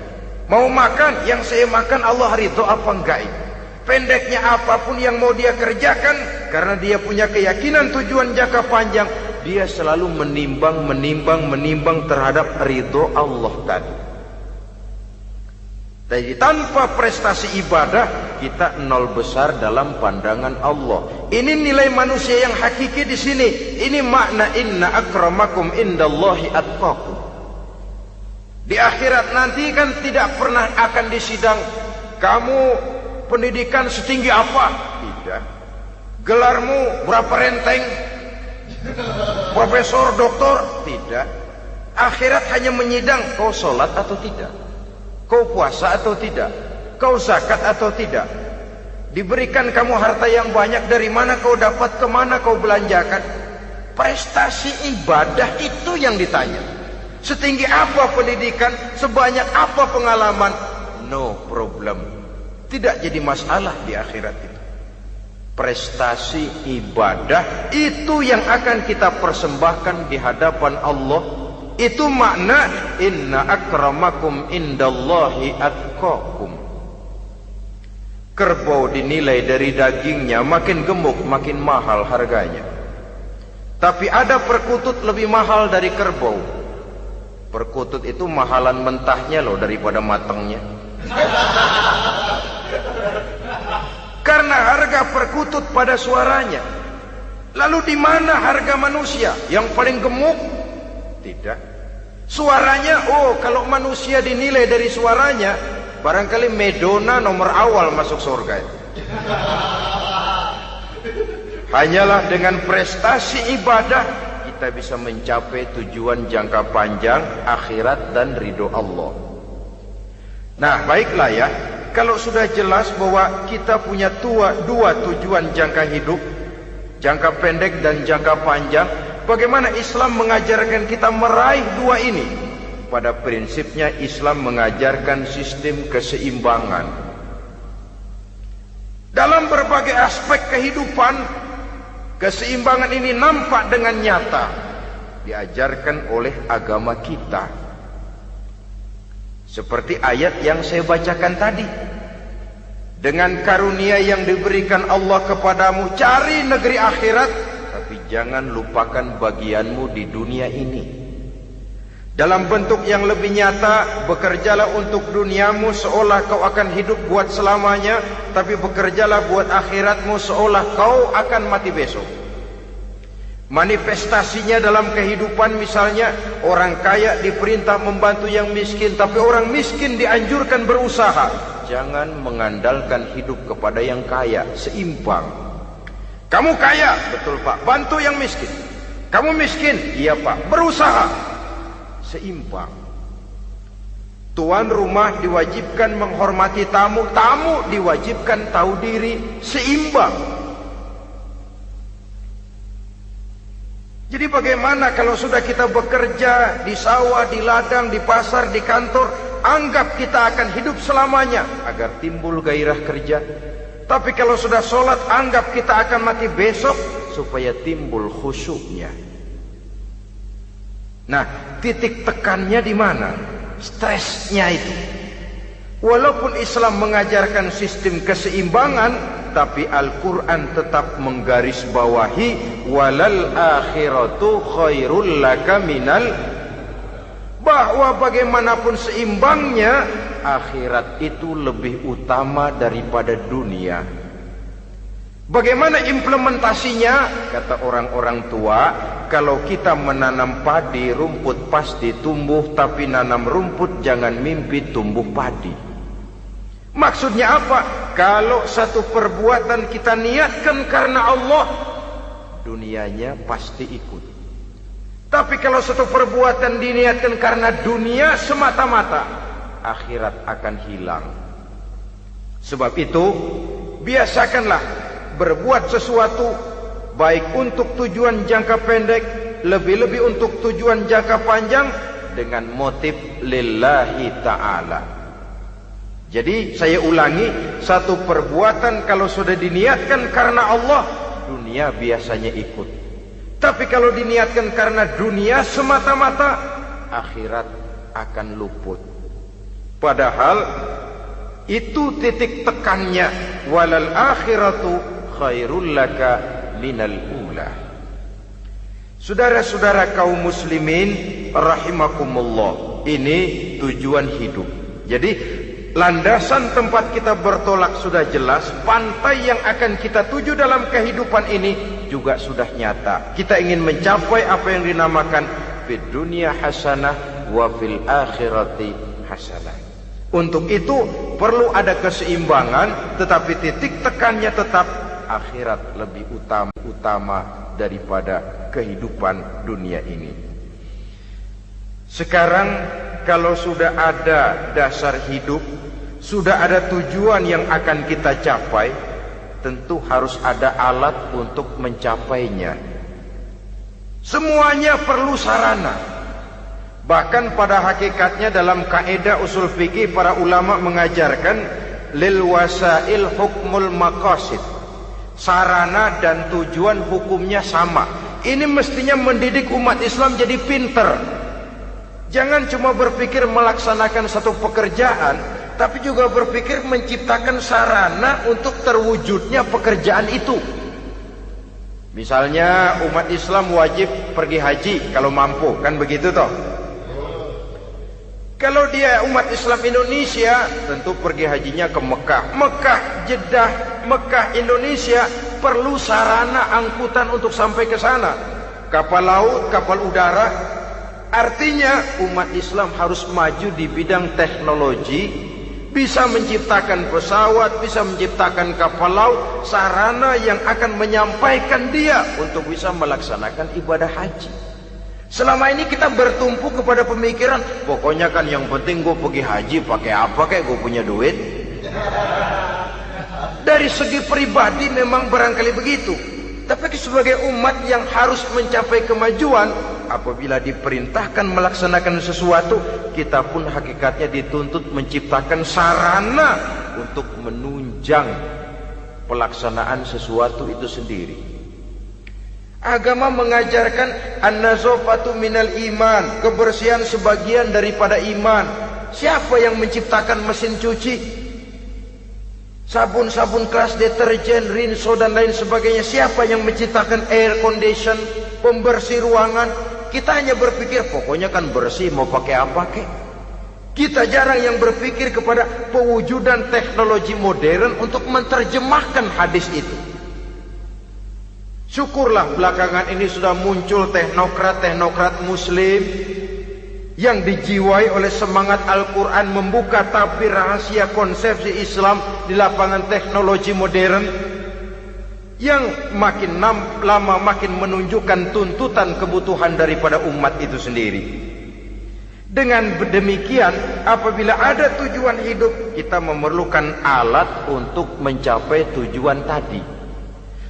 Mau makan, yang saya makan Allah ridho apa enggak ini? Pendeknya apapun yang mau dia kerjakan, karena dia punya keyakinan tujuan jangka panjang, dia selalu menimbang terhadap ridho Allah tadi. Jadi tanpa prestasi ibadah, kita nol besar dalam pandangan Allah. Ini nilai manusia yang hakiki di sini. Ini makna inna akramakum indallahi atqakum. Di akhirat nanti kan tidak pernah akan disidang, kamu pendidikan setinggi apa? Tidak. Gelarmu berapa renteng? Profesor, doktor? Tidak. Akhirat hanya menyidang kau sholat atau tidak, kau puasa atau tidak, kau zakat atau tidak. Diberikan kamu harta yang banyak, dari mana kau dapat, kemana kau belanjakan. Prestasi ibadah itu yang ditanya. Setinggi apa pendidikan, sebanyak apa pengalaman, no problem, tidak jadi masalah di akhirat itu. Prestasi ibadah itu yang akan kita persembahkan di hadapan Allah. Itu makna inna akramakum indallahi atqakum. Kerbau dinilai dari dagingnya, makin gemuk makin mahal harganya. Tapi ada perkutut lebih mahal dari kerbau. Perkutut itu mahalan mentahnya loh daripada matangnya. Karena harga perkutut pada suaranya. Lalu di mana harga manusia yang paling gemuk? Tidak. Suaranya, oh kalau manusia dinilai dari suaranya, barangkali Madonna nomor awal masuk surga. Hanyalah dengan prestasi ibadah kita bisa mencapai tujuan jangka panjang, akhirat dan ridho Allah. Nah, baiklah ya, kalau sudah jelas bahwa kita punya dua tujuan jangka hidup, jangka pendek dan jangka panjang, bagaimana Islam mengajarkan kita meraih dua ini? Pada prinsipnya Islam mengajarkan sistem keseimbangan. Dalam berbagai aspek kehidupan, keseimbangan ini nampak dengan nyata diajarkan oleh agama kita. Seperti ayat yang saya bacakan tadi. Dengan karunia yang diberikan Allah kepadamu, cari negeri akhirat, tapi jangan lupakan bagianmu di dunia ini. Dalam bentuk yang lebih nyata, bekerjalah untuk duniamu seolah kau akan hidup buat selamanya, tapi bekerjalah buat akhiratmu seolah kau akan mati besok. Manifestasinya dalam kehidupan, misalnya orang kaya diperintah membantu yang miskin, tapi orang miskin dianjurkan berusaha. Jangan mengandalkan hidup kepada yang kaya, seimbang. Kamu kaya, betul Pak, bantu yang miskin. Kamu miskin, iya Pak, berusaha, seimbang. Tuan rumah diwajibkan menghormati tamu, tamu diwajibkan tahu diri, seimbang. Jadi bagaimana kalau sudah kita bekerja di sawah, di ladang, di pasar, di kantor, anggap kita akan hidup selamanya agar timbul gairah kerja. Tapi kalau sudah sholat, anggap kita akan mati besok supaya timbul khusyuknya. Nah, titik tekannya di mana? Stresnya itu. Walaupun Islam mengajarkan sistem keseimbangan, tapi Al-Quran tetap menggarisbawahi walal akhiratu khairul laka minal, bahwa bagaimanapun seimbangnya, akhirat itu lebih utama daripada dunia. Bagaimana implementasinya? Kata orang-orang tua, kalau kita menanam padi, rumput pasti tumbuh, tapi nanam rumput jangan mimpi tumbuh padi. Maksudnya apa? Kalau satu perbuatan kita niatkan karena Allah, dunianya pasti ikut. Tapi kalau satu perbuatan diniatkan karena dunia semata-mata, akhirat akan hilang. Sebab itu, biasakanlah berbuat sesuatu baik untuk tujuan jangka pendek, lebih-lebih untuk tujuan jangka panjang, dengan motif lillahi ta'ala. Jadi saya ulangi, satu perbuatan kalau sudah diniatkan karena Allah, dunia biasanya ikut. Tapi kalau diniatkan karena dunia semata-mata, akhirat akan luput. Padahal itu titik tekannya, walal akhiratu khairul laka minal ula. Saudara-saudara kaum muslimin rahimakumullah, ini tujuan hidup. Jadi landasan tempat kita bertolak sudah jelas, pantai yang akan kita tuju dalam kehidupan ini juga sudah nyata. Kita ingin mencapai apa yang dinamakan fid dunya hasanah wa fil akhirati hasanah. Untuk itu perlu ada keseimbangan, tetapi titik tekannya tetap akhirat lebih utama daripada kehidupan dunia ini. Sekarang kalau sudah ada dasar hidup, sudah ada tujuan yang akan kita capai, tentu harus ada alat untuk mencapainya. Semuanya perlu sarana. Bahkan pada hakikatnya dalam kaidah usul fikih para ulama mengajarkan lil wasail hukmul maqasid. Sarana dan tujuan hukumnya sama. Ini mestinya mendidik umat Islam jadi pinter. Jangan cuma berpikir melaksanakan satu pekerjaan, tapi juga berpikir menciptakan sarana untuk terwujudnya pekerjaan itu. Misalnya umat Islam wajib pergi haji kalau mampu, kan begitu toh? Kalau dia umat Islam Indonesia, tentu pergi hajinya ke Mekah. Mekah, Jeddah, Mekah, Indonesia perlu sarana angkutan untuk sampai ke sana. Kapal laut, kapal udara. Artinya umat Islam harus maju di bidang teknologi, bisa menciptakan pesawat, bisa menciptakan kapal laut, sarana yang akan menyampaikan dia untuk bisa melaksanakan ibadah haji. Selama ini kita bertumpu kepada pemikiran, pokoknya kan yang penting gue pergi haji pakai apa, kayak gue punya duit. Dari segi pribadi memang barangkali begitu. Tapi sebagai umat yang harus mencapai kemajuan, apabila diperintahkan melaksanakan sesuatu, kita pun hakikatnya dituntut menciptakan sarana untuk menunjang pelaksanaan sesuatu itu sendiri. Agama mengajarkan an-nazafatu minal iman, kebersihan sebagian daripada iman. Siapa yang menciptakan mesin cuci? Sabun-sabun keras, deterjen, rinso dan lain sebagainya. Siapa yang menciptakan air condition, pembersih ruangan? Kita hanya berpikir pokoknya kan bersih, mau pakai apa kek. Kita jarang yang berpikir kepada pewujudan teknologi modern untuk menerjemahkan hadis itu. Syukurlah belakangan ini sudah muncul teknokrat muslim yang dijiwai oleh semangat Al-Quran membuka tabir rahasia konsepsi Islam di lapangan teknologi modern yang makin lama makin menunjukkan tuntutan kebutuhan daripada umat itu sendiri. Dengan demikian, apabila ada tujuan hidup, kita memerlukan alat untuk mencapai tujuan tadi.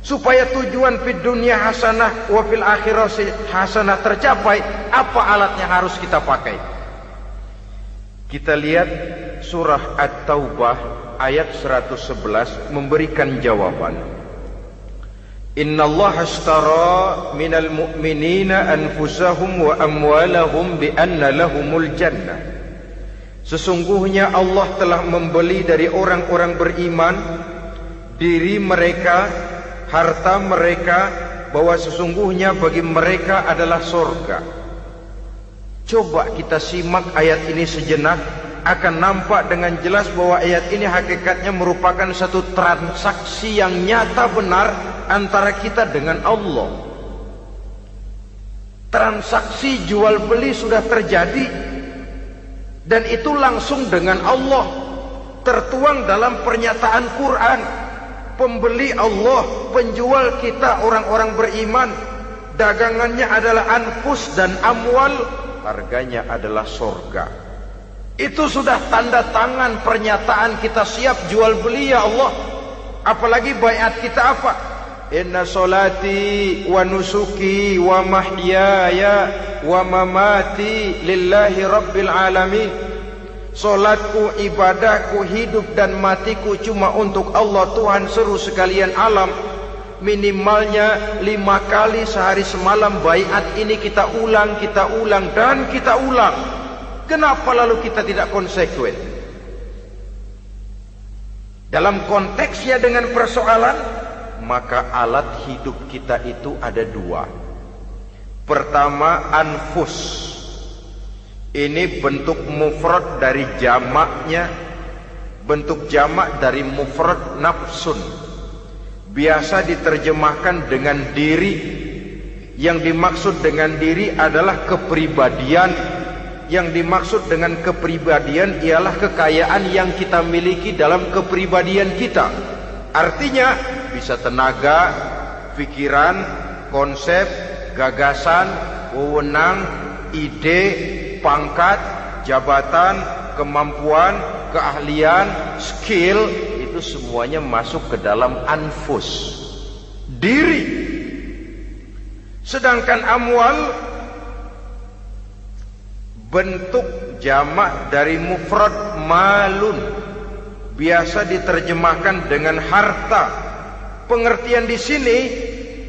Supaya tujuan fid dunya hasanah wa fil akhirati hasanah tercapai, apa alat yang harus kita pakai? Kita lihat surah At-Taubah ayat 111 memberikan jawaban. Innallaha ashtara minal mu'minina anfusahum wa amwalahum bi anna lahumul jannah. Sesungguhnya Allah telah membeli dari orang-orang beriman diri mereka, harta mereka, bahwa sesungguhnya bagi mereka adalah surga. Coba kita simak ayat ini sejenak, akan nampak dengan jelas bahwa ayat ini hakikatnya merupakan satu transaksi yang nyata benar antara kita dengan Allah. Transaksi jual beli sudah terjadi, dan itu langsung dengan Allah, tertuang dalam pernyataan Quran. Pembeli Allah, penjual kita orang-orang beriman, dagangannya adalah anfus dan amwal, harganya adalah surga. Itu sudah tanda tangan pernyataan kita siap jual beli ya Allah. Apalagi baiat kita apa? Inna solati wa nusuki wa mahyaya wa mamati lillahi rabbil alamin. Solatku, ibadahku, hidup dan matiku cuma untuk Allah Tuhan seru sekalian alam. Minimalnya 5 kali sehari semalam baiat ini kita ulang dan kita ulang. Kenapa lalu kita tidak konsekuen? Dalam konteksnya dengan persoalan, maka alat hidup kita itu ada 2. Pertama, anfus. Ini bentuk mufrad dari jamaknya, bentuk jamak dari mufrad nafsun. Biasa diterjemahkan dengan diri. Yang dimaksud dengan diri adalah kepribadian. Yang dimaksud dengan kepribadian ialah kekayaan yang kita miliki dalam kepribadian kita. Artinya bisa tenaga, pikiran, konsep, gagasan, wewenang, ide, pangkat, jabatan, kemampuan, keahlian, skill, itu semuanya masuk ke dalam anfus, diri. Sedangkan amwal bentuk jamak dari mufrad malun, biasa diterjemahkan dengan harta. Pengertian di sini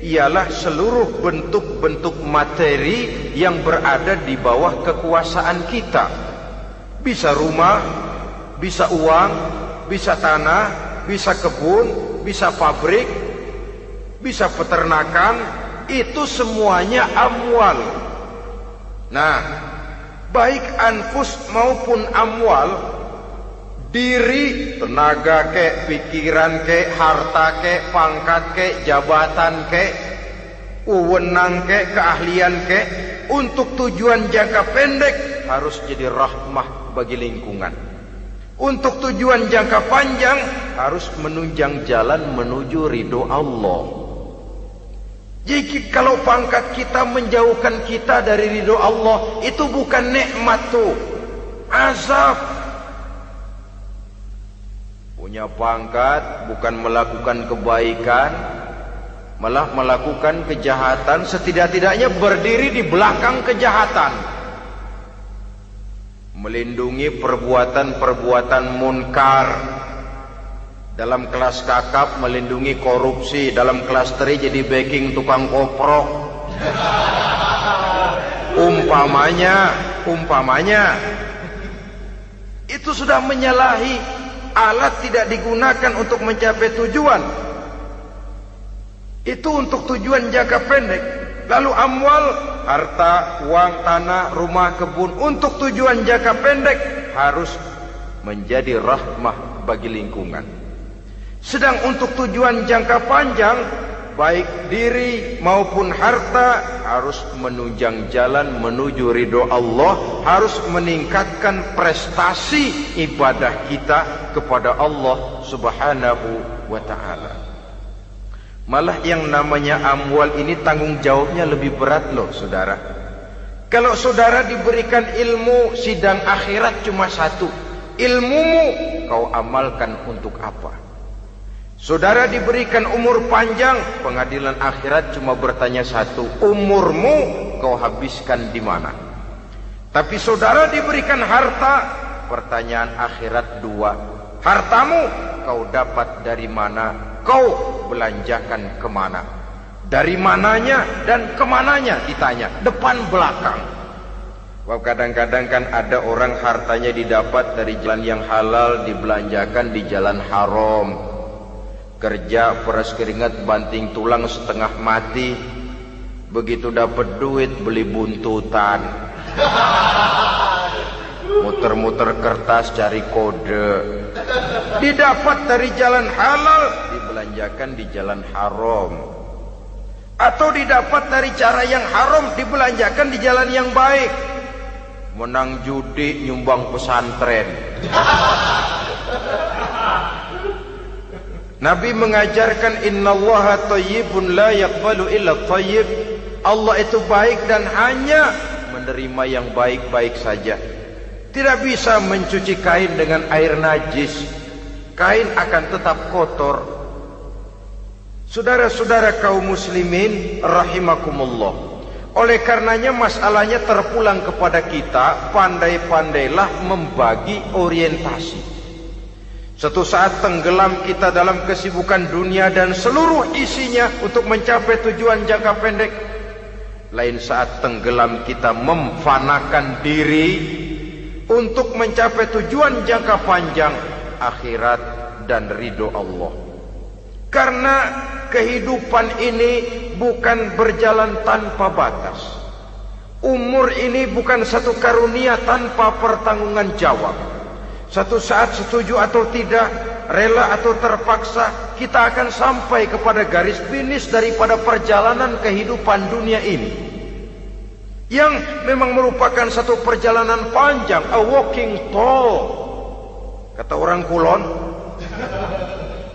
ialah seluruh bentuk-bentuk materi yang berada di bawah kekuasaan kita. Bisa rumah, bisa uang, bisa tanah, bisa kebun, bisa pabrik, bisa peternakan, itu semuanya amwal. Nah, baik anfus maupun amwal, diri, tenaga kek, pikiran kek, harta kek, pangkat kek, jabatan kek, wewenang kek, keahlian kek, untuk tujuan jangka pendek harus jadi rahmah bagi lingkungan. Untuk tujuan jangka panjang harus menunjang jalan menuju ridho Allah. Jadi kalau pangkat kita menjauhkan kita dari ridho Allah, itu bukan nikmat tuh, azab. Punya pangkat bukan melakukan kebaikan, malah melakukan kejahatan, setidak-tidaknya berdiri di belakang kejahatan, melindungi perbuatan-perbuatan munkar. Dalam kelas kakap melindungi korupsi, dalam kelas teri jadi backing tukang koprok. Umpamanya itu sudah menyalahi. Alat tidak digunakan untuk mencapai tujuan. Itu untuk tujuan jangka pendek. Lalu amwal, harta, uang, tanah, rumah, kebun untuk tujuan jangka pendek harus menjadi rahmah bagi lingkungan. Sedang untuk tujuan jangka panjang, baik diri maupun harta harus menunjang jalan menuju ridho Allah, harus meningkatkan prestasi ibadah kita kepada Allah Subhanahu wa ta'ala. Malah yang namanya amwal ini tanggung jawabnya lebih berat loh saudara. Kalau saudara diberikan ilmu, sidang akhirat cuma satu. Ilmumu kau amalkan untuk apa? Saudara diberikan umur panjang, pengadilan akhirat cuma bertanya satu, umurmu kau habiskan di mana? Tapi saudara diberikan harta, pertanyaan akhirat dua, hartamu kau dapat dari mana? Kau belanjakan kemana? Dari mananya dan kemananya ditanya, depan belakang. Wah, kadang-kadang kan ada orang hartanya didapat dari jalan yang halal, dibelanjakan di jalan haram. Kerja peras keringat banting tulang setengah mati, begitu dapat duit beli buntutan, muter-muter kertas cari kode. Didapat dari jalan halal, dibelanjakan di jalan haram. Atau didapat dari cara yang haram, dibelanjakan di jalan yang baik. Menang judi, nyumbang pesantren. Nabi mengajarkan innallaha thayyibun la yaqbalu illa thayyib. Allah itu baik dan hanya menerima yang baik-baik saja. Tidak bisa mencuci kain dengan air najis. Kain akan tetap kotor. Saudara-saudara kaum muslimin rahimakumullah. Oleh karenanya masalahnya terpulang kepada kita, pandai-pandailah membagi orientasi. Suatu saat tenggelam kita dalam kesibukan dunia dan seluruh isinya untuk mencapai tujuan jangka pendek. Lain saat tenggelam kita memfanakan diri untuk mencapai tujuan jangka panjang, akhirat dan ridho Allah. Karena kehidupan ini bukan berjalan tanpa batas. Umur ini bukan satu karunia tanpa pertanggungan jawab. Satu saat setuju atau tidak, rela atau terpaksa, kita akan sampai kepada garis finish daripada perjalanan kehidupan dunia ini, yang memang merupakan satu perjalanan panjang, a walking tall. Kata orang Kulon,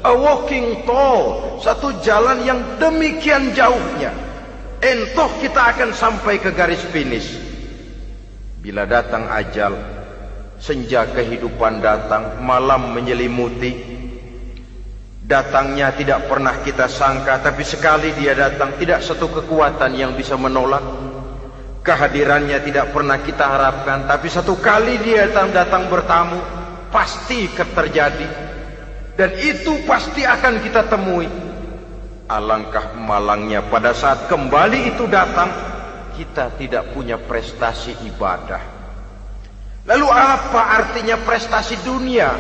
a walking tall, satu jalan yang demikian jauhnya. Entoh kita akan sampai ke garis finish. Bila datang ajal, senja kehidupan datang, malam menyelimuti. Datangnya tidak pernah kita sangka, tapi sekali dia datang, tidak satu kekuatan yang bisa menolak. Kehadirannya tidak pernah kita harapkan, tapi satu kali dia datang bertamu, pasti terjadi. Dan itu pasti akan kita temui. Alangkah malangnya pada saat kembali itu datang, kita tidak punya prestasi ibadah. Lalu apa artinya prestasi dunia?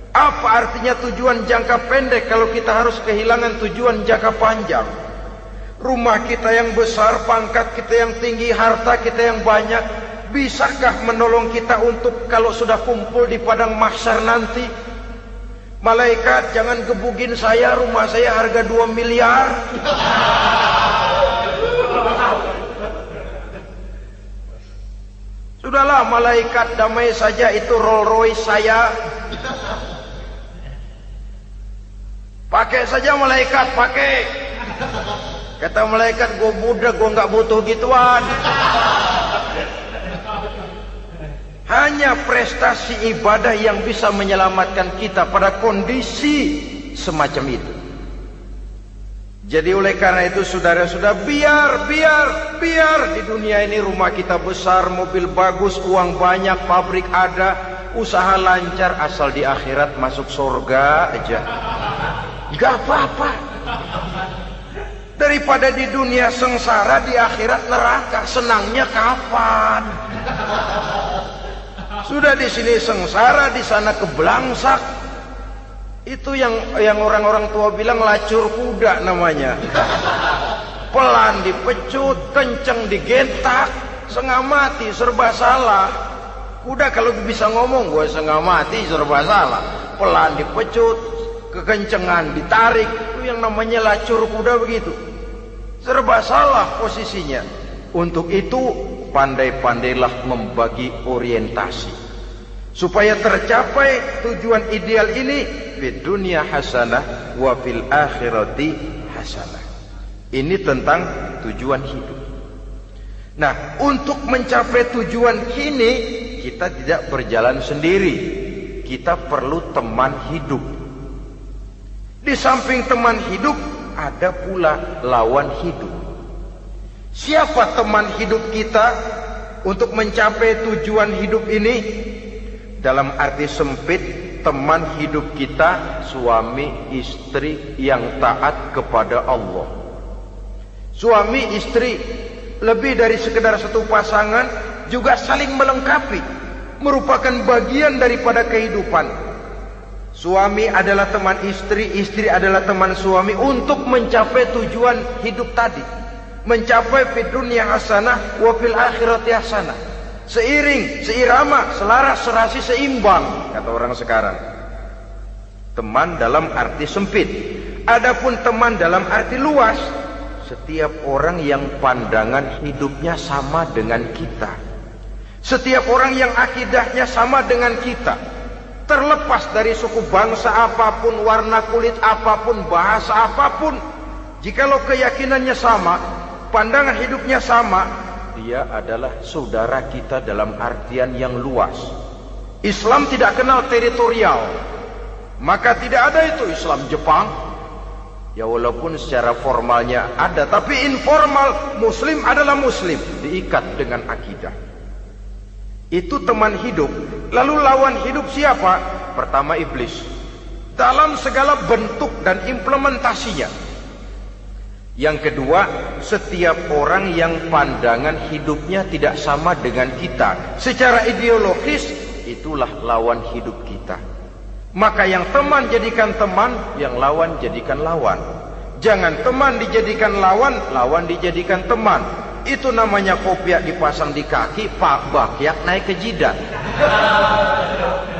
Apa artinya tujuan jangka pendek kalau kita harus kehilangan tujuan jangka panjang? Rumah kita yang besar, pangkat kita yang tinggi, harta kita yang banyak, bisakah menolong kita untuk kalau sudah kumpul di padang mahsyar nanti? Malaikat, jangan gebugin saya, rumah saya harga 2 miliar. Sudahlah malaikat, damai saja, itu Rolls Royce saya. Pakai saja malaikat, pakai. Kata malaikat, gue budak, gue gak butuh gituan. Hanya prestasi ibadah yang bisa menyelamatkan kita pada kondisi semacam itu. Jadi oleh karena itu saudara-saudara, biar di dunia ini rumah kita besar, mobil bagus, uang banyak, pabrik ada, usaha lancar, asal di akhirat masuk surga aja. Gak apa-apa. Daripada di dunia sengsara, di akhirat neraka, senangnya kapan? Sudah di sini sengsara, di sana kebelangsak. Itu yang orang-orang tua bilang lacur kuda namanya. pelan dipecut, kenceng digentak, setengah mati, serba salah. Kuda kalau bisa ngomong, gue setengah mati, serba salah. Pelan dipecut, kekencengan ditarik, itu yang namanya lacur kuda begitu. Serba salah posisinya. Untuk itu pandai-pandailah membagi orientasi supaya tercapai tujuan ideal ini, fid dunya hasanah wa fil akhirati hasanah. Ini tentang tujuan hidup. Nah, untuk mencapai tujuan ini kita tidak berjalan sendiri. Kita perlu teman hidup. Di samping teman hidup ada pula lawan hidup. Siapa teman hidup kita untuk mencapai tujuan hidup ini? Dalam arti sempit, teman hidup kita suami istri yang taat kepada Allah. Suami istri lebih dari sekedar satu pasangan, juga saling melengkapi, merupakan bagian daripada kehidupan. Suami adalah teman istri, istri adalah teman suami untuk mencapai tujuan hidup tadi. Mencapai fid dunya hasanah wa fil akhirati hasanah. Seiring, seirama, selaras, serasi, seimbang, kata orang sekarang. Teman dalam arti sempit. Adapun teman dalam arti luas, setiap orang yang pandangan hidupnya sama dengan kita. Setiap orang yang akidahnya sama dengan kita. Terlepas dari suku bangsa apapun, warna kulit apapun, bahasa apapun, jikalau keyakinannya sama, pandangan hidupnya sama, dia adalah saudara kita dalam artian yang luas. Islam tidak kenal teritorial. Maka tidak ada itu Islam Jepang. Ya walaupun secara formalnya ada, tapi informal Muslim adalah Muslim, diikat dengan akidah. Itu teman hidup. Lalu lawan hidup siapa? Pertama iblis. Dalam segala bentuk dan implementasinya. Yang kedua, setiap orang yang pandangan hidupnya tidak sama dengan kita secara ideologis, itulah lawan hidup kita. Maka yang teman jadikan teman, yang lawan jadikan lawan. Jangan teman dijadikan lawan, lawan dijadikan teman. Itu namanya kopiah dipasang di kaki, pak bakyak naik ke jidat.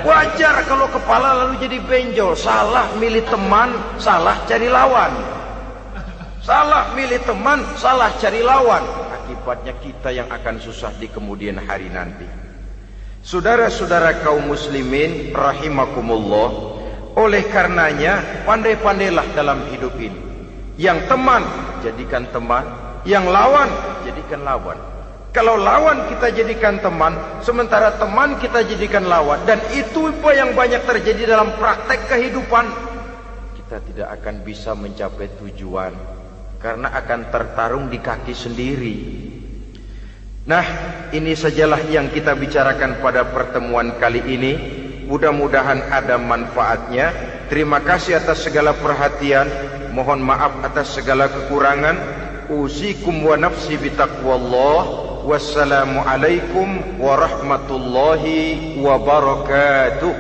Wajar kalau kepala lalu jadi benjol. Salah milih teman, salah cari lawan. Salah milih teman, salah cari lawan. Akibatnya kita yang akan susah di kemudian hari nanti. Saudara-saudara kaum muslimin rahimakumullah, oleh karenanya pandai-pandailah dalam hidup ini. Yang teman jadikan teman, yang lawan jadikan lawan. Kalau lawan kita jadikan teman, sementara teman kita jadikan lawan, dan itu yang banyak terjadi dalam praktek kehidupan, kita tidak akan bisa mencapai tujuan karena akan tertarung di kaki sendiri. Nah, ini sajalah yang kita bicarakan pada pertemuan kali ini. Mudah-mudahan ada manfaatnya. Terima kasih atas segala perhatian. Mohon maaf atas segala kekurangan. Usikum wa nafsi bitaqwallah. Wassalamualaikum warahmatullahi wabarakatuh.